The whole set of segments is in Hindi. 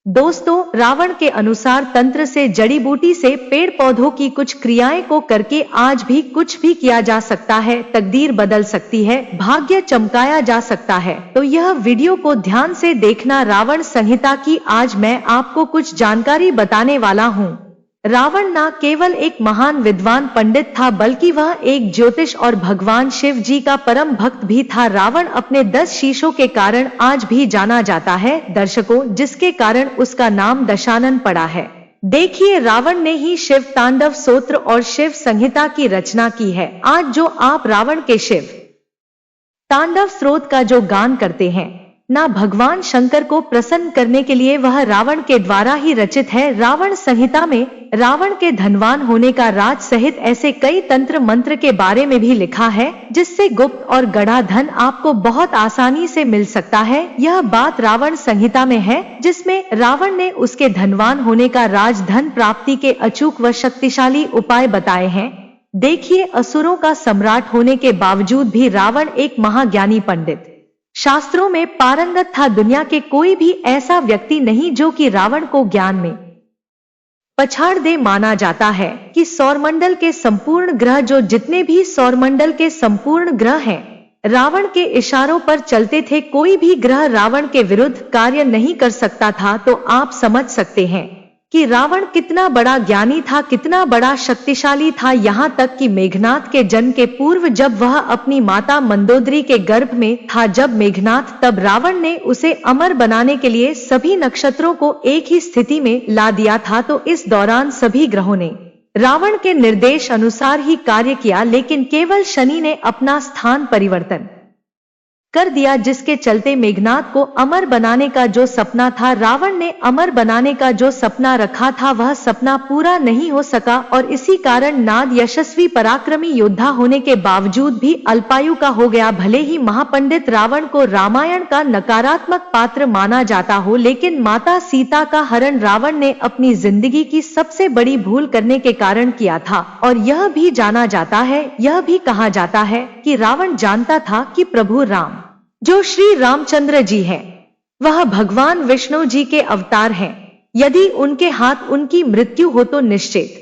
दोस्तों, रावण के अनुसार तंत्र से, जड़ी बूटी से, पेड़ पौधों की कुछ क्रियाएं को करके आज भी कुछ भी किया जा सकता है, तकदीर बदल सकती है, भाग्य चमकाया जा सकता है। तो यह वीडियो को ध्यान से देखना। रावण संहिता की आज मैं आपको कुछ जानकारी बताने वाला हूँ। रावण न केवल एक महान विद्वान पंडित था, बल्कि वह एक ज्योतिष और भगवान शिव जी का परम भक्त भी था। रावण अपने 10 शीशों के कारण आज भी जाना जाता है दर्शकों, जिसके कारण उसका नाम दशानन पड़ा है। देखिए, रावण ने ही शिव तांडव स्तोत्र और शिव संहिता की रचना की है। आज जो आप रावण के शिव तांडव स्तोत्र का जो गान करते हैं ना, भगवान शंकर को प्रसन्न करने के लिए, वह रावण के द्वारा ही रचित है। रावण संहिता में रावण के धनवान होने का राज सहित ऐसे कई तंत्र मंत्र के बारे में भी लिखा है, जिससे गुप्त और गड़ा धन आपको बहुत आसानी से मिल सकता है। यह बात रावण संहिता में है, जिसमें रावण ने उसके धनवान होने का राज, धन प्राप्ति के अचूक व शक्तिशाली उपाय बताए हैं। देखिए, असुरों का सम्राट होने के बावजूद भी रावण एक महाज्ञानी पंडित, शास्त्रों में पारंगत था। दुनिया के कोई भी ऐसा व्यक्ति नहीं जो कि रावण को ज्ञान में पछाड़ दे। माना जाता है कि सौरमंडल के संपूर्ण ग्रह, जो जितने भी सौरमंडल के संपूर्ण ग्रह हैं, रावण के इशारों पर चलते थे। कोई भी ग्रह रावण के विरुद्ध कार्य नहीं कर सकता था। तो आप समझ सकते हैं कि रावण कितना बड़ा ज्ञानी था, कितना बड़ा शक्तिशाली था। यहाँ तक कि मेघनाथ के जन्म के पूर्व, जब वह अपनी माता मंदोदरी के गर्भ में था, जब मेघनाथ, तब रावण ने उसे अमर बनाने के लिए सभी नक्षत्रों को एक ही स्थिति में ला दिया था। तो इस दौरान सभी ग्रहों ने रावण के निर्देश अनुसार ही कार्य किया, लेकिन केवल शनि ने अपना स्थान परिवर्तन कर दिया, जिसके चलते मेघनाथ को अमर बनाने का जो सपना था, रावण ने अमर बनाने का जो सपना रखा था, वह सपना पूरा नहीं हो सका। और इसी कारण नाद यशस्वी पराक्रमी योद्धा होने के बावजूद भी अल्पायु का हो गया। भले ही महापंडित रावण को रामायण का नकारात्मक पात्र माना जाता हो, लेकिन माता सीता का हरण रावण ने अपनी जिंदगी की सबसे बड़ी भूल करने के कारण किया था। और यह भी जाना जाता है, यह भी कहा जाता है कि रावण जानता था कि प्रभु राम, जो श्री रामचंद्र जी हैं, वह भगवान विष्णु जी के अवतार हैं। यदि उनके हाथ उनकी मृत्यु हो तो निश्चित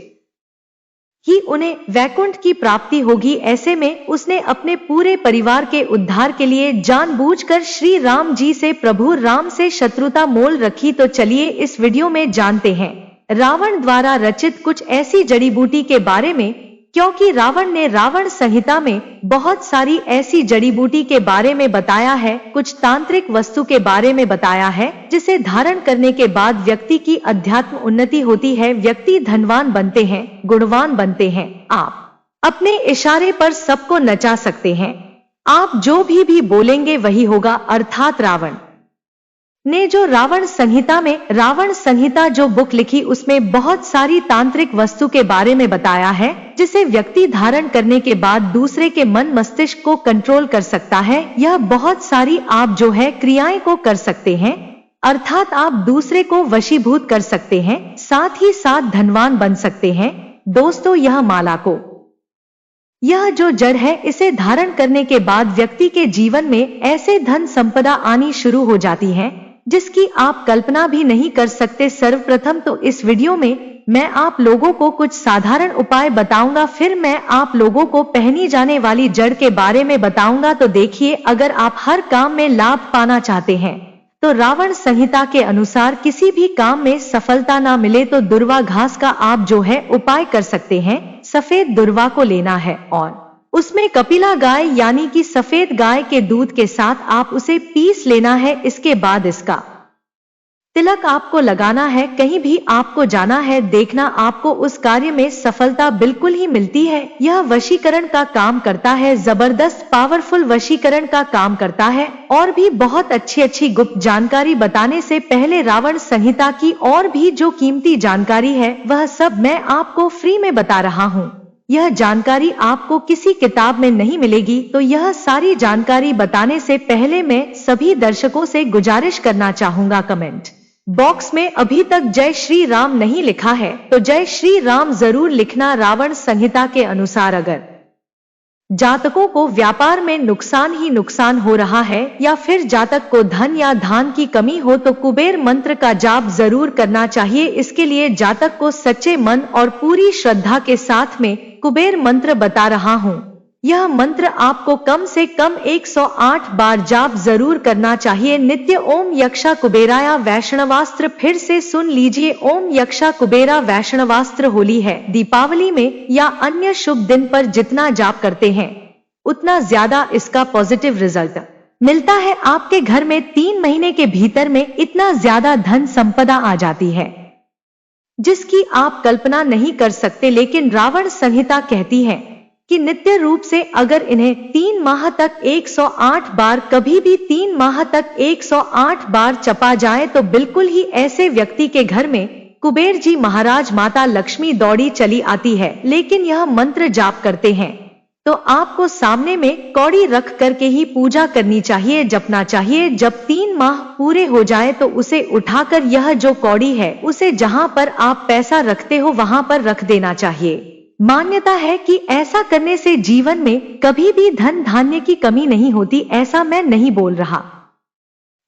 ही उन्हें वैकुंठ की प्राप्ति होगी। ऐसे में उसने अपने पूरे परिवार के उद्धार के लिए जानबूझकर श्री राम जी से, प्रभु राम से शत्रुता मोल रखी। तो चलिए इस वीडियो में जानते हैं रावण द्वारा रचित कुछ ऐसी जड़ी बूटी के बारे में, क्योंकि रावण ने रावण संहिता में बहुत सारी ऐसी जड़ी बूटी के बारे में बताया है, कुछ तांत्रिक वस्तु के बारे में बताया है, जिसे धारण करने के बाद व्यक्ति की अध्यात्म उन्नति होती है, व्यक्ति धनवान बनते हैं, गुणवान बनते हैं। आप अपने इशारे पर सबको नचा सकते हैं। आप जो भी बोलेंगे वही होगा। अर्थात रावण ने जो रावण संहिता में, रावण संहिता जो बुक लिखी, उसमें बहुत सारी तांत्रिक वस्तु के बारे में बताया है, जिसे व्यक्ति धारण करने के बाद दूसरे के मन मस्तिष्क को कंट्रोल कर सकता है। यह बहुत सारी आप जो है क्रियाएं को कर सकते हैं, अर्थात आप दूसरे को वशीभूत कर सकते हैं, साथ ही साथ धनवान बन सकते हैं। दोस्तों, यह माला को, यह जो जड़ है, इसे धारण करने के बाद व्यक्ति के जीवन में ऐसे धन संपदा आनी शुरू हो जाती है जिसकी आप कल्पना भी नहीं कर सकते। सर्वप्रथम तो इस वीडियो में मैं आप लोगों को कुछ साधारण उपाय बताऊंगा, फिर मैं आप लोगों को पहनी जाने वाली जड़ के बारे में बताऊंगा। तो देखिए, अगर आप हर काम में लाभ पाना चाहते हैं, तो रावण संहिता के अनुसार किसी भी काम में सफलता ना मिले तो दुर्वा घास का आप जो है उपाय कर सकते हैं। सफेद दुर्वा को लेना है और उसमें कपिला गाय यानी कि सफेद गाय के दूध के साथ आप उसे पीस लेना है। इसके बाद इसका तिलक आपको लगाना है। कहीं भी आपको जाना है, देखना आपको उस कार्य में सफलता बिल्कुल ही मिलती है। यह वशीकरण का काम करता है, जबरदस्त पावरफुल वशीकरण का काम करता है। और भी बहुत अच्छी गुप्त जानकारी बताने से पहले रावण संहिता की और भी जो कीमती जानकारी है, वह सब मैं आपको फ्री में बता रहा हूँ। यह जानकारी आपको किसी किताब में नहीं मिलेगी। तो यह सारी जानकारी बताने से पहले मैं सभी दर्शकों से गुजारिश करना चाहूंगा, कमेंट बॉक्स में अभी तक जय श्री राम नहीं लिखा है तो जय श्री राम जरूर लिखना। रावण संहिता के अनुसार अगर जातकों को व्यापार में नुकसान ही नुकसान हो रहा है या फिर जातक को धन या धान की कमी हो तो कुबेर मंत्र का जाप जरूर करना चाहिए। इसके लिए जातक को सच्चे मन और पूरी श्रद्धा के साथ में कुबेर मंत्र बता रहा हूँ। यह मंत्र आपको कम से कम 108 बार जाप जरूर करना चाहिए। नित्य ओम यक्षा कुबेराया वैष्णवास्त्र। फिर से सुन लीजिए, ओम यक्षा कुबेरा वैष्णवास्त्र। होली है, दीपावली में या अन्य शुभ दिन पर जितना जाप करते हैं उतना ज्यादा इसका पॉजिटिव रिजल्ट मिलता है। आपके घर में 3 महीने के भीतर में इतना ज्यादा धन संपदा आ जाती है जिसकी आप कल्पना नहीं कर सकते। लेकिन रावण संहिता कहती है कि नित्य रूप से अगर इन्हें 3 माह तक 108 बार, कभी भी 3 माह तक 108 बार जपा जाए तो बिल्कुल ही ऐसे व्यक्ति के घर में कुबेर जी महाराज, माता लक्ष्मी दौड़ी चली आती है। लेकिन यह मंत्र जाप करते हैं तो आपको सामने में कौड़ी रख करके ही पूजा करनी चाहिए, जपना चाहिए। जब 3 माह पूरे हो जाए तो उसे उठाकर यह जो कौड़ी है उसे जहां पर आप पैसा रखते हो वहां पर रख देना चाहिए। मान्यता है कि ऐसा करने से जीवन में कभी भी धन धान्य की कमी नहीं होती। ऐसा मैं नहीं बोल रहा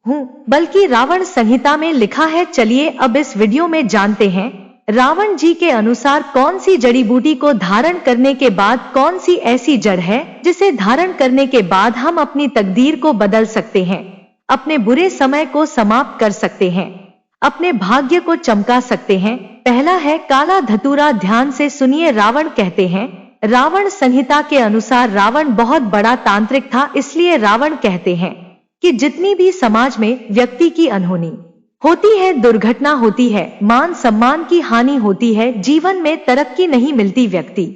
हूँ, बल्कि रावण संहिता में लिखा है। चलिए अब इस वीडियो में जानते हैं रावण जी के अनुसार कौन सी जड़ी बूटी को धारण करने के बाद, कौन सी ऐसी जड़ है जिसे धारण करने के बाद हम अपनी तकदीर को बदल सकते हैं, अपने बुरे समय को समाप्त कर सकते हैं, अपने भाग्य को चमका सकते हैं। पहला है काला धतूरा। ध्यान से सुनिए। रावण कहते हैं, रावण संहिता के अनुसार रावण बहुत बड़ा तांत्रिक था, इसलिए रावण कहते हैं कि जितनी भी समाज में व्यक्ति की अनहोनी होती है, दुर्घटना होती है, मान सम्मान की हानि होती है, जीवन में तरक्की नहीं मिलती, व्यक्ति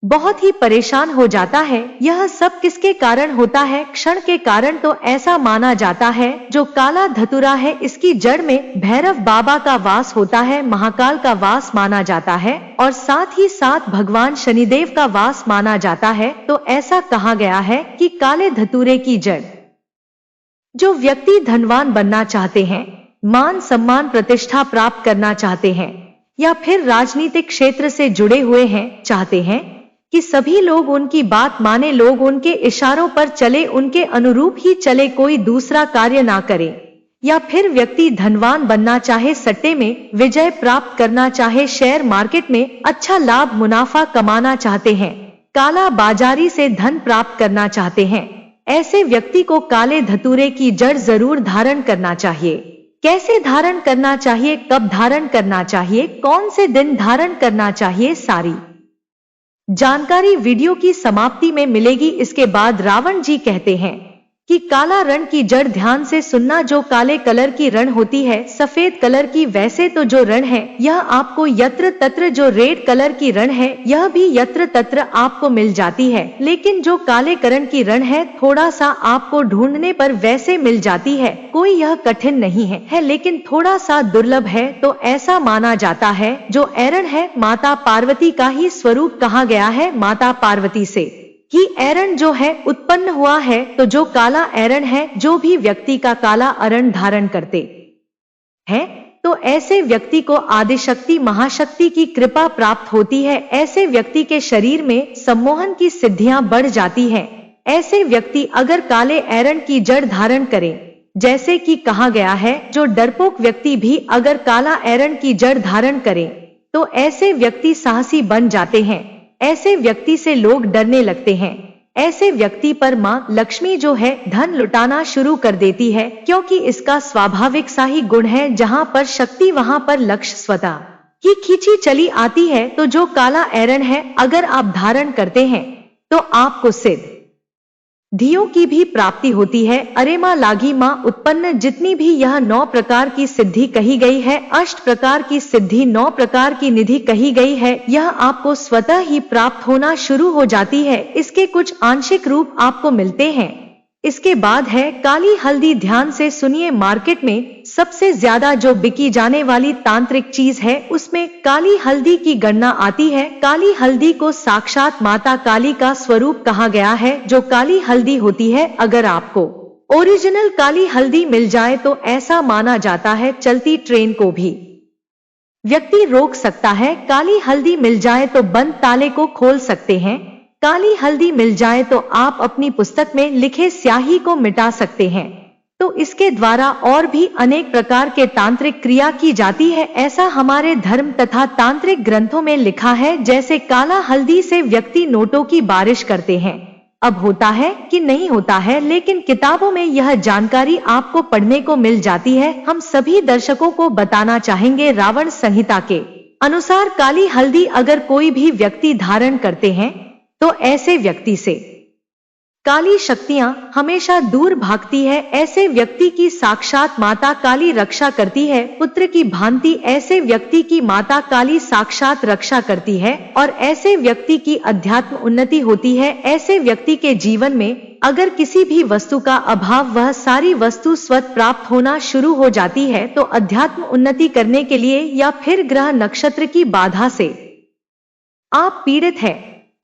बहुत ही परेशान हो जाता है। यह सब किसके कारण होता है? क्षण के कारण। तो ऐसा माना जाता है जो काला धतूरा है इसकी जड़ में भैरव बाबा का वास होता है, महाकाल का वास माना जाता है और साथ ही साथ भगवान शनिदेव का वास माना जाता है। तो ऐसा कहा गया है कि काले धतूरे की जड़, जो व्यक्ति धनवान बनना चाहते हैं, मान सम्मान प्रतिष्ठा प्राप्त करना चाहते हैं या फिर राजनीतिक क्षेत्र से जुड़े हुए हैं, चाहते हैं कि सभी लोग उनकी बात माने, लोग उनके इशारों पर चले, उनके अनुरूप ही चले, कोई दूसरा कार्य ना करे, या फिर व्यक्ति धनवान बनना चाहे, सट्टे में विजय प्राप्त करना चाहे, शेयर मार्केट में अच्छा लाभ मुनाफा कमाना चाहते हैं, काला बाजारी से धन प्राप्त करना चाहते हैं, ऐसे व्यक्ति को काले धतूरे की जड़ जरूर धारण करना चाहिए। कैसे धारण करना चाहिए, कब धारण करना चाहिए, कौन से दिन धारण करना चाहिए, सारी जानकारी वीडियो की समाप्ति में मिलेगी। इसके बाद रावण जी कहते हैं कि काला रण की जड़, ध्यान से सुनना, जो काले कलर की रण होती है सफेद कलर की, वैसे तो जो रण है यह आपको यत्र तत्र, जो रेड कलर की रण है यह भी यत्र तत्र आपको मिल जाती है, लेकिन जो काले करण की रण है थोड़ा सा आपको ढूंढने पर वैसे मिल जाती है। कोई यह कठिन नहीं है, लेकिन थोड़ा सा दुर्लभ है। तो ऐसा माना जाता है जो एरण है माता पार्वती का ही स्वरूप कहा गया है, माता पार्वती से ही एरण जो है उत्पन्न हुआ है। तो जो काला एरण है, जो भी व्यक्ति का काला अरण धारण करते हैं तो ऐसे व्यक्ति को आदिशक्ति महाशक्ति की कृपा प्राप्त होती है। ऐसे व्यक्ति के शरीर में सम्मोहन की सिद्धियां बढ़ जाती हैं। ऐसे व्यक्ति अगर काले एरण की जड़ धारण करें, जैसे कि कहा गया है जो डरपोक व्यक्ति भी अगर काला एरण की जड़ धारण करें तो ऐसे व्यक्ति साहसी बन जाते हैं, ऐसे व्यक्ति से लोग डरने लगते हैं, ऐसे व्यक्ति पर मां लक्ष्मी जो है धन लुटाना शुरू कर देती है, क्योंकि इसका स्वाभाविक सा ही गुण है, जहां पर शक्ति वहां पर लक्ष्य स्वतः ही खींची चली आती है। तो जो काला एरण है अगर आप धारण करते हैं तो आपको सिद्ध धियों की भी प्राप्ति होती है। अरे मां लागी मां उत्पन्न, जितनी भी यह 9 प्रकार की सिद्धि कही गई है, 8 प्रकार की सिद्धि 9 प्रकार की निधि कही गई है, यह आपको स्वतः ही प्राप्त होना शुरू हो जाती है। इसके कुछ आंशिक रूप आपको मिलते हैं। इसके बाद है काली हल्दी। ध्यान से सुनिए, मार्केट में सबसे ज्यादा जो बिकी जाने वाली तांत्रिक चीज है उसमें काली हल्दी की गणना आती है। काली हल्दी को साक्षात माता काली का स्वरूप कहा गया है। जो काली हल्दी होती है, अगर आपको ओरिजिनल काली हल्दी मिल जाए तो ऐसा माना जाता है चलती ट्रेन को भी व्यक्ति रोक सकता है। काली हल्दी मिल जाए तो बंद ताले को खोल सकते हैं। काली हल्दी मिल जाए तो आप अपनी पुस्तक में लिखे स्याही को मिटा सकते हैं। तो इसके द्वारा और भी अनेक प्रकार के तांत्रिक क्रिया की जाती है, ऐसा हमारे धर्म तथा तांत्रिक ग्रंथों में लिखा है। जैसे काला हल्दी से व्यक्ति नोटों की बारिश करते हैं। अब होता है कि नहीं होता है, लेकिन किताबों में यह जानकारी आपको पढ़ने को मिल जाती है। हम सभी दर्शकों को बताना चाहेंगे, रावण संहिता के अनुसार काली हल्दी अगर कोई भी व्यक्ति धारण करते हैं तो ऐसे व्यक्ति से काली शक्तियां हमेशा दूर भागती है। ऐसे व्यक्ति की साक्षात माता काली रक्षा करती है। पुत्र की भांति ऐसे व्यक्ति की माता काली साक्षात रक्षा करती है और ऐसे व्यक्ति की अध्यात्म उन्नति होती है। ऐसे व्यक्ति के जीवन में अगर किसी भी वस्तु का अभाव, वह सारी वस्तु स्वतः प्राप्त होना शुरू हो जाती है। तो अध्यात्म उन्नति करने के लिए या फिर ग्रह नक्षत्र की बाधा से आप पीड़ित है,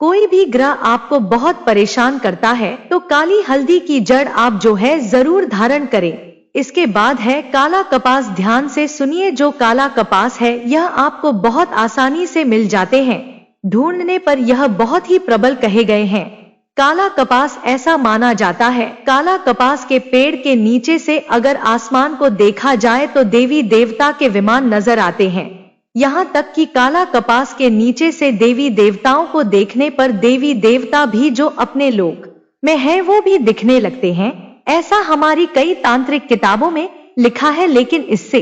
कोई भी ग्रह आपको बहुत परेशान करता है, तो काली हल्दी की जड़ आप जो है जरूर धारण करें। इसके बाद है काला कपास। ध्यान से सुनिए, जो काला कपास है यह आपको बहुत आसानी से मिल जाते हैं। ढूंढने पर यह बहुत ही प्रबल कहे गए हैं। काला कपास ऐसा माना जाता है, काला कपास के पेड़ के नीचे से अगर आसमान को देखा जाए तो देवी देवता के विमान नजर आते हैं। यहाँ तक कि काला कपास के नीचे से देवी देवताओं को देखने पर देवी देवता भी जो अपने लोक में है वो भी दिखने लगते हैं। ऐसा हमारी कई तांत्रिक किताबों में लिखा है। लेकिन इससे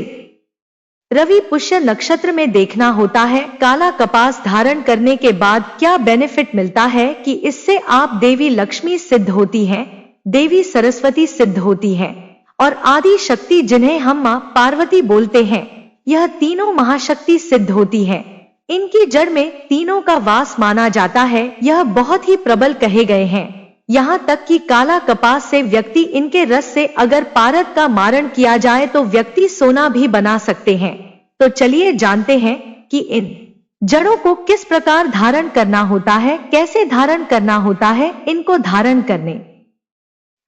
रवि पुष्य नक्षत्र में देखना होता है। काला कपास धारण करने के बाद क्या बेनिफिट मिलता है कि इससे आप देवी लक्ष्मी सिद्ध होती हैं, देवी सरस्वती सिद्ध होती हैं और आदि शक्ति जिन्हें हम मां पार्वती बोलते हैं, यह तीनों महाशक्ति सिद्ध होती हैं। इनकी जड़ में तीनों का वास माना जाता है। यह बहुत ही प्रबल कहे गए हैं। यहाँ तक कि काला कपास से व्यक्ति इनके रस से अगर पारद का मारण किया जाए तो व्यक्ति सोना भी बना सकते हैं। तो चलिए जानते हैं कि इन जड़ों को किस प्रकार धारण करना होता है, कैसे धारण करना होता है। इनको धारण करने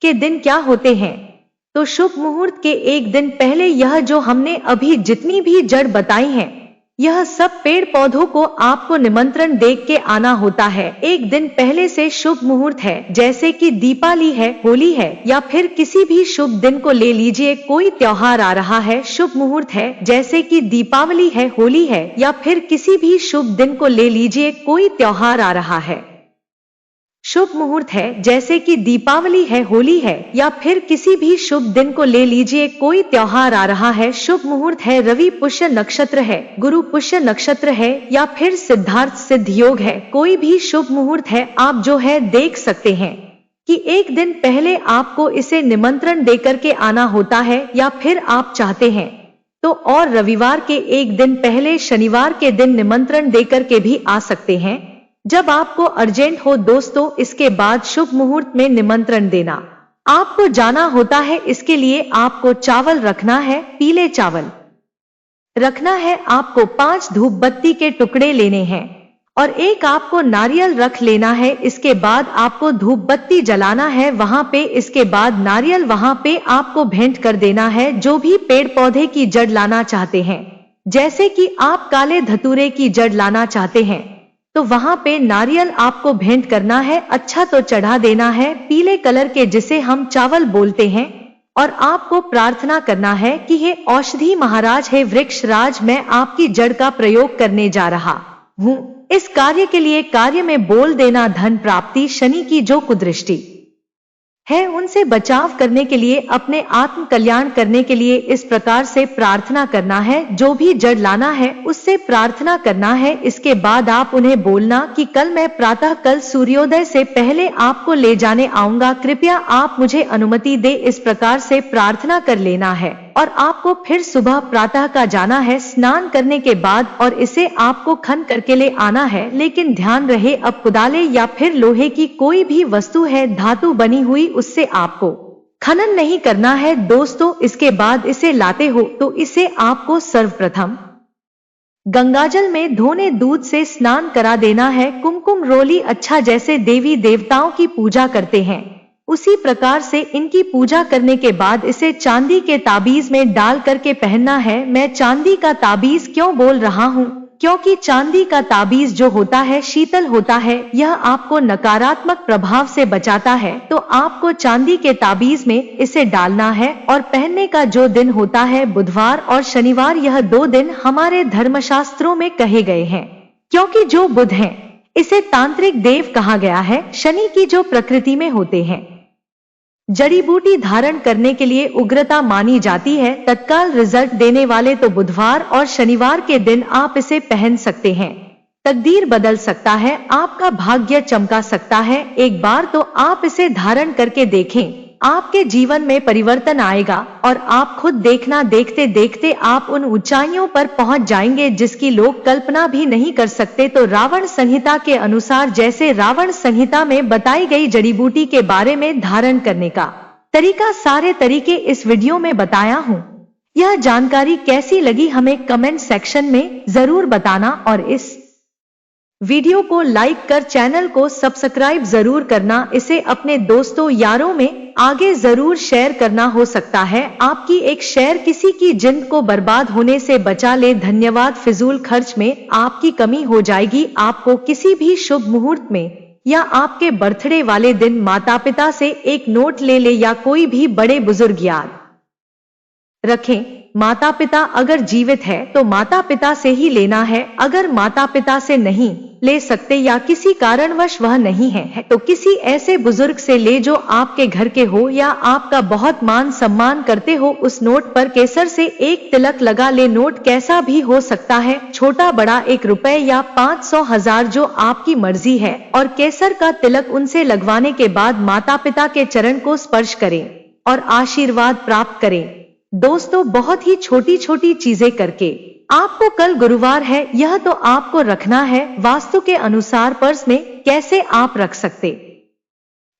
के दिन क्या होते हैं, तो शुभ मुहूर्त के एक दिन पहले यह जो हमने अभी जितनी भी जड़ बताई हैं, यह सब पेड़ पौधों को आपको निमंत्रण देख के आना होता है। एक दिन पहले से शुभ मुहूर्त है, जैसे कि दीपावली है, होली है या फिर किसी भी शुभ दिन को ले लीजिए। कोई त्योहार आ रहा है, शुभ मुहूर्त है, जैसे कि दीपावली है, होली है या फिर किसी भी शुभ दिन को ले लीजिए। कोई त्योहार आ रहा है, शुभ मुहूर्त है, जैसे कि दीपावली है, होली है या फिर किसी भी शुभ दिन को ले लीजिए। कोई त्योहार आ रहा है, शुभ मुहूर्त है, रवि पुष्य नक्षत्र है, गुरु पुष्य नक्षत्र है या फिर सिद्धार्थ सिद्ध योग है, कोई भी शुभ मुहूर्त है, आप जो है देख सकते हैं कि एक दिन पहले आपको इसे निमंत्रण देकर के आना होता है। या फिर आप चाहते हैं तो और रविवार के एक दिन पहले शनिवार के दिन निमंत्रण देकर के भी आ सकते हैं, जब आपको अर्जेंट हो। दोस्तों, इसके बाद शुभ मुहूर्त में निमंत्रण देना आपको जाना होता है। इसके लिए आपको चावल रखना है, पीले चावल रखना है। आपको 5 धूप बत्ती के टुकड़े लेने हैं और एक आपको नारियल रख लेना है। इसके बाद आपको धूप बत्ती जलाना है वहां पे। इसके बाद नारियल वहां पे आपको भेंट कर देना है। जो भी पेड़ पौधे की जड़ लाना चाहते हैं, जैसे कि आप काले धतूरे की जड़ लाना चाहते हैं, तो वहां पे नारियल आपको भेंट करना है। अच्छा तो चढ़ा देना है पीले कलर के, जिसे हम चावल बोलते हैं। और आपको प्रार्थना करना है कि हे औषधि महाराज, हे वृक्ष राज, मैं आपकी जड़ का प्रयोग करने जा रहा हूँ। इस कार्य के लिए कार्य में बोल देना धन प्राप्ति, शनि की जो कुदृष्टि है उनसे बचाव करने के लिए, अपने आत्म कल्याण करने के लिए इस प्रकार से प्रार्थना करना है। जो भी जड़ लाना है उससे प्रार्थना करना है। इसके बाद आप उन्हें बोलना कि कल मैं प्रातः कल सूर्योदय से पहले आपको ले जाने आऊंगा, कृपया आप मुझे अनुमति दे। इस प्रकार से प्रार्थना कर लेना है और आपको फिर सुबह प्रातः का जाना है स्नान करने के बाद, और इसे आपको खन करके ले आना है। लेकिन ध्यान रहे, अब कुदाले या फिर लोहे की कोई भी वस्तु है धातु बनी हुई, उससे आपको खनन नहीं करना है। दोस्तों, इसके बाद इसे लाते हो तो इसे आपको सर्वप्रथम गंगाजल में धोने दूध से स्नान करा देना है। कुमकुम रोली, अच्छा जैसे देवी देवताओं की पूजा करते हैं उसी प्रकार से इनकी पूजा करने के बाद इसे चांदी के ताबीज में डाल करके पहनना है। मैं चांदी का ताबीज क्यों बोल रहा हूँ, क्योंकि चांदी का ताबीज जो होता है शीतल होता है, यह आपको नकारात्मक प्रभाव से बचाता है। तो आपको चांदी के ताबीज में इसे डालना है और पहनने का जो दिन होता है बुधवार और शनिवार, यह 2 दिन हमारे धर्मशास्त्रों में कहे गए हैं। क्योंकि जो बुध है इसे तांत्रिक देव कहा गया है, शनि की जो प्रकृति में होते हैं। जड़ी बूटी धारण करने के लिए उग्रता मानी जाती है, तत्काल रिजल्ट देने वाले तो बुधवार और शनिवार के दिन आप इसे पहन सकते हैं। तकदीर बदल सकता है, आपका भाग्य चमका सकता है। एक बार तो आप इसे धारण करके देखें, आपके जीवन में परिवर्तन आएगा और आप खुद देखना, देखते देखते आप उन ऊंचाइयों पर पहुंच जाएंगे जिसकी लोग कल्पना भी नहीं कर सकते। तो रावण संहिता के अनुसार, जैसे रावण संहिता में बताई गई जड़ी बूटी के बारे में धारण करने का तरीका, सारे तरीके इस वीडियो में बताया हूँ। यह जानकारी कैसी लगी हमें कमेंट सेक्शन में जरूर बताना और इस वीडियो को लाइक कर चैनल को सब्सक्राइब जरूर करना। इसे अपने दोस्तों यारों में आगे जरूर शेयर करना। हो सकता है आपकी एक शेयर किसी की जिंदगी को बर्बाद होने से बचा ले। धन्यवाद। फिजूल खर्च में आपकी कमी हो जाएगी। आपको किसी भी शुभ मुहूर्त में या आपके बर्थडे वाले दिन माता पिता से एक नोट ले या कोई भी बड़े बुजुर्ग याद रखें। माता पिता अगर जीवित है तो माता पिता से ही लेना है। अगर माता पिता से नहीं ले सकते या किसी कारणवश वह नहीं है तो किसी ऐसे बुजुर्ग से ले जो आपके घर के हो या आपका बहुत मान सम्मान करते हो। उस नोट पर केसर से एक तिलक लगा ले। नोट कैसा भी हो सकता है, छोटा बड़ा, 1 रुपए या 500, 1000, जो आपकी मर्जी है। और केसर का तिलक उनसे लगवाने के बाद माता पिता के चरण को स्पर्श करें और आशीर्वाद प्राप्त करें। दोस्तों, बहुत ही छोटी छोटी चीजें करके आपको, कल गुरुवार है, यह तो आपको रखना है। वास्तु के अनुसार पर्स में कैसे आप रख सकते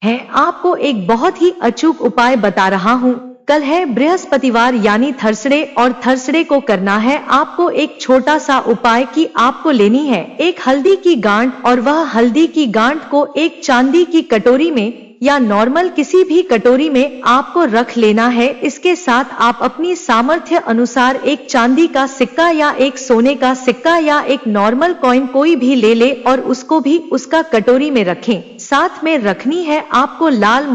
हैं, आपको एक बहुत ही अचूक उपाय बता रहा हूँ। कल है बृहस्पतिवार यानी थर्सडे, और थर्सडे को करना है आपको एक छोटा सा उपाय कि आपको लेनी है एक हल्दी की गांठ, और वह हल्दी की गांठ को एक चांदी की कटोरी में या नॉर्मल किसी भी कटोरी में आपको रख लेना है। इसके साथ आप अपनी सामर्थ्य अनुसार एक चांदी का सिक्का या एक सोने का सिक्का या एक नॉर्मल कॉइन कोई भी ले और उसको भी उसका कटोरी में रखें। साथ में रखनी है आपको लाल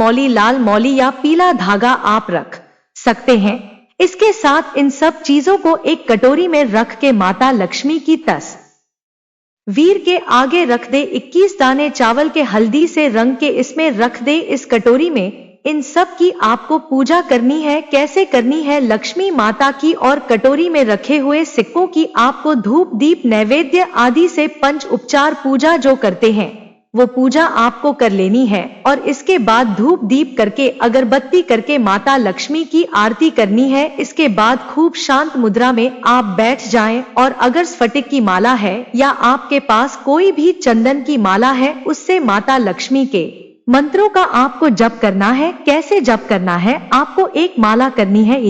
मौली या पीला धागा आप रख सकते हैं। इसके साथ इन सब चीजों को एक कटोरी में रख के माता लक्ष्मी की तस्वीर के आगे रख दे। 21 दाने चावल के हल्दी से रंग के इसमें रख दे। इस कटोरी में इन सब की आपको पूजा करनी है। कैसे करनी है? लक्ष्मी माता की और कटोरी में रखे हुए सिक्कों की आपको धूप दीप नैवेद्य आदि से पंच उपचार पूजा जो करते हैं वो पूजा आपको कर लेनी है। और इसके बाद धूप दीप करके अगरबत्ती करके माता लक्ष्मी की आरती करनी है। इसके बाद खूब शांत मुद्रा में आप बैठ जाएं, और अगर स्फटिक की माला है या आपके पास कोई भी चंदन की माला है, उससे माता लक्ष्मी के मंत्रों का आपको जप करना है। कैसे जप करना है? आपको एक माला करनी है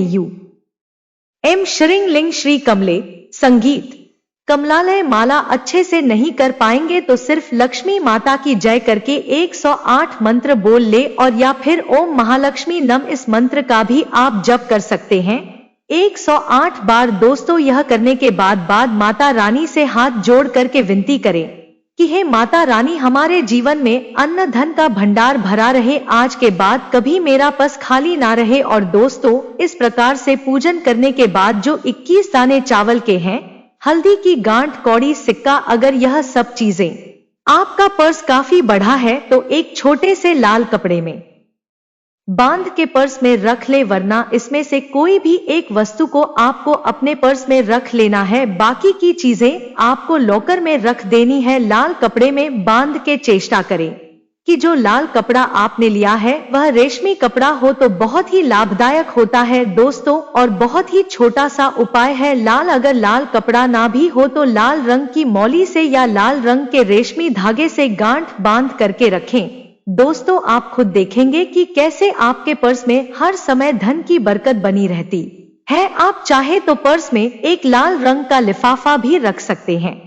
एम श्रीं लिंग श्री कमले संगीत कमलालय माला। अच्छे से नहीं कर पाएंगे तो सिर्फ लक्ष्मी माता की जय करके 108 मंत्र बोल ले, और या फिर ओम महालक्ष्मी नम, इस मंत्र का भी आप जप कर सकते हैं 108 बार। दोस्तों, यह करने के बाद माता रानी से हाथ जोड़ करके विनती करें कि हे माता रानी, हमारे जीवन में अन्न धन का भंडार भरा रहे, आज के बाद कभी मेरा पर्स खाली ना रहे। और दोस्तों, इस प्रकार से पूजन करने के बाद जो 21 दाने चावल के हैं, हल्दी की गांठ, कौड़ी, सिक्का, अगर यह सब चीजें आपका पर्स काफी बड़ा है तो एक छोटे से लाल कपड़े में बांध के पर्स में रख ले, वरना इसमें से कोई भी एक वस्तु को आपको अपने पर्स में रख लेना है। बाकी की चीजें आपको लॉकर में रख देनी है। लाल कपड़े में बांध के चेष्टा करें कि जो लाल कपड़ा आपने लिया है वह रेशमी कपड़ा हो तो बहुत ही लाभदायक होता है दोस्तों। और बहुत ही छोटा सा उपाय है, लाल अगर लाल कपड़ा ना भी हो तो लाल रंग की मौली से या लाल रंग के रेशमी धागे से गांठ बांध करके रखें। दोस्तों, आप खुद देखेंगे कि कैसे आपके पर्स में हर समय धन की बरकत बनी रहती है। आप चाहे तो पर्स में एक लाल रंग का लिफाफा भी रख सकते हैं,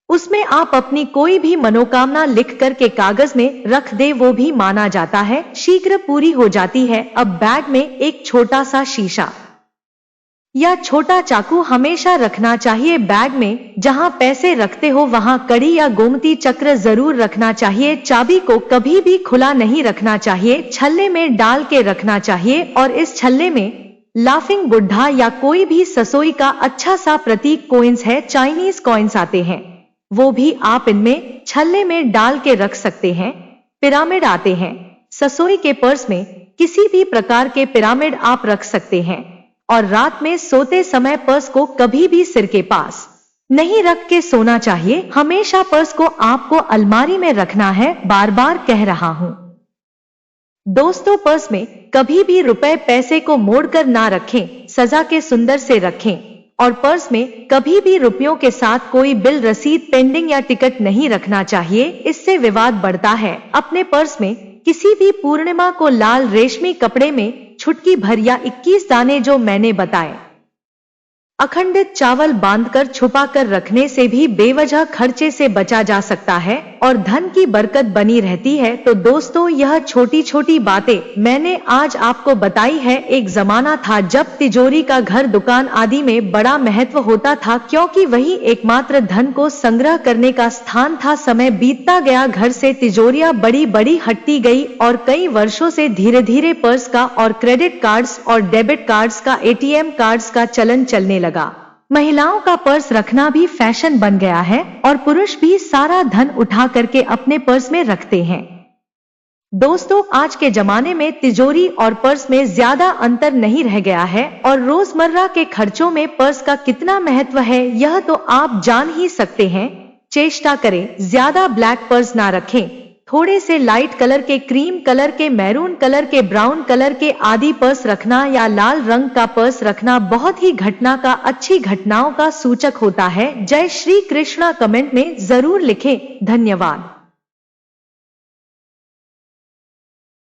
उसमें आप अपनी कोई भी मनोकामना लिख करके कागज में रख दे, वो भी माना जाता है शीघ्र पूरी हो जाती है। अब बैग में एक छोटा सा शीशा या छोटा चाकू हमेशा रखना चाहिए बैग में। जहां पैसे रखते हो वहां कड़ी या गोमती चक्र जरूर रखना चाहिए। चाबी को कभी भी खुला नहीं रखना चाहिए, छल्ले में डाल के रखना चाहिए और इस छल्ले में लाफिंग बुड्ढा या कोई भी ससोई का अच्छा सा प्रतीक कॉइन्स है, चाइनीज कॉइन्स आते हैं, वो भी आप इनमें छल्ले में डाल के रख सकते हैं। पिरामिड आते हैं, ससोई के पर्स में किसी भी प्रकार के पिरामिड आप रख सकते हैं। और रात में सोते समय पर्स को कभी भी सिर के पास नहीं रख के सोना चाहिए। हमेशा पर्स को आपको अलमारी में रखना है, बार बार कह रहा हूं। दोस्तों, पर्स में कभी भी रुपए पैसे को मोड़कर ना रखें, सजा के सुंदर से रखें। और पर्स में कभी भी रुपयों के साथ कोई बिल, रसीद, पेंडिंग या टिकट नहीं रखना चाहिए, इससे विवाद बढ़ता है। अपने पर्स में किसी भी पूर्णिमा को लाल रेशमी कपड़े में छुटकी भर या 21 दाने जो मैंने बताए अखंडित चावल बांधकर छुपा कर रखने से भी बेवजह खर्चे से बचा जा सकता है और धन की बरकत बनी रहती है। तो दोस्तों, यह छोटी छोटी बातें मैंने आज आपको बताई है। एक जमाना था जब तिजोरी का घर, दुकान आदि में बड़ा महत्व होता था, क्योंकि वही एकमात्र धन को संग्रह करने का स्थान था। समय बीतता गया, घर से तिजोरियां बड़ी बड़ी हटती गई और कई वर्षों से धीरे धीरे पर्स का और क्रेडिट कार्ड्स और डेबिट कार्ड्स का, एटीएम कार्ड्स का चलन चलने लगा। महिलाओं का पर्स रखना भी फैशन बन गया है और पुरुष भी सारा धन उठा करके अपने पर्स में रखते हैं। दोस्तों, आज के जमाने में तिजोरी और पर्स में ज्यादा अंतर नहीं रह गया है और रोजमर्रा के खर्चों में पर्स का कितना महत्व है यह तो आप जान ही सकते हैं। चेष्टा करें ज्यादा ब्लैक पर्स ना रखें, थोड़े से लाइट कलर के, क्रीम कलर के, मैरून कलर के, ब्राउन कलर के आदि पर्स रखना या लाल रंग का पर्स रखना बहुत ही घटना का, अच्छी घटनाओं का सूचक होता है। जय श्री कृष्णा कमेंट में जरूर लिखें। धन्यवाद।